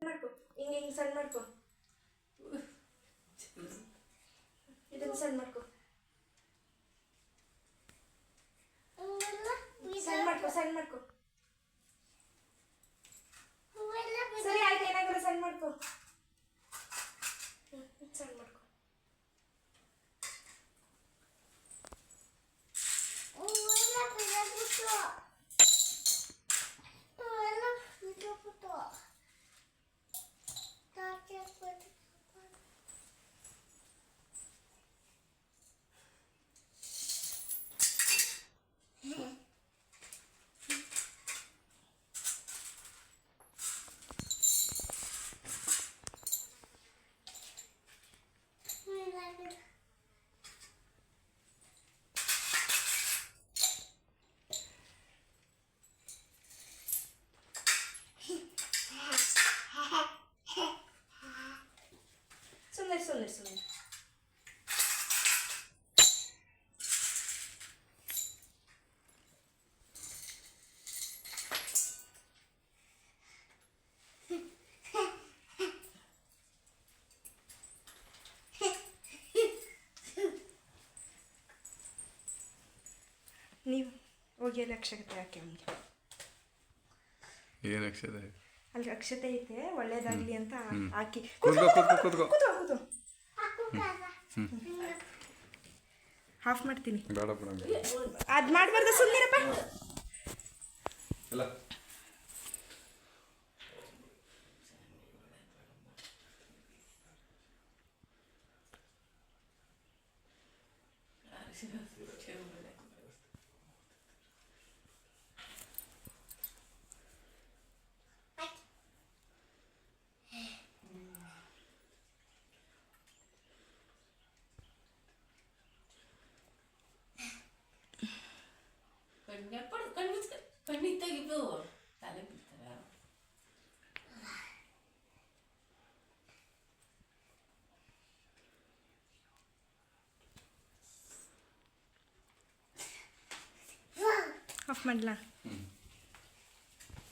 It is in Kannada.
ಮಾಡ್ಕೊ, ಹಿಂಗೆ ಹಿಂಗೆ ಸಣ್ಣ ಮಾಡ್ಕೊ, ಇದನ್ನು ಸಣ್ಣ ಮಾಡ್ಕೊ, ಸಣ್ಣ ಮಾಡ್ಕೊ, ಸಣ್ಣ ಮಾಡ್ಕೊ. ಸರಿ ಆಯ್ತು, ಏನಾಗಲ್ಲ, ಸಣ್ಣ ಮಾಡ್ಕೊ, ಸಣ್ಣ ಮಾಡ್ಕೊ. ಸುಮ್ಮನೆ ನೀವು ಹೋಗಿ ಅಲ್ಲಿ ಅಕ್ಷತೆ ಹಾಕಿ ಅವನಿಗೆ. ಏನು ಅಕ್ಷತೆ? ಅಲ್ಲಿ ಅಕ್ಷತೆ ಐತೆ, ಒಳ್ಳೇದಾಗ್ಲಿ ಅಂತ ಹಾಕಿ. ಆಫ್ ಮಾಡ್ತೀನಿ. ಅದು ಮಾಡಬಾರ್ದು, ಸುಮ್ಮನಿರಪ್ಪ. ಕಣ್ಣಿಗೆ ತೆಗಿದು ತಲೆ ಬಿಡ್ತಾರೆ. ಆಫ್ ಮಾಡಲಾ?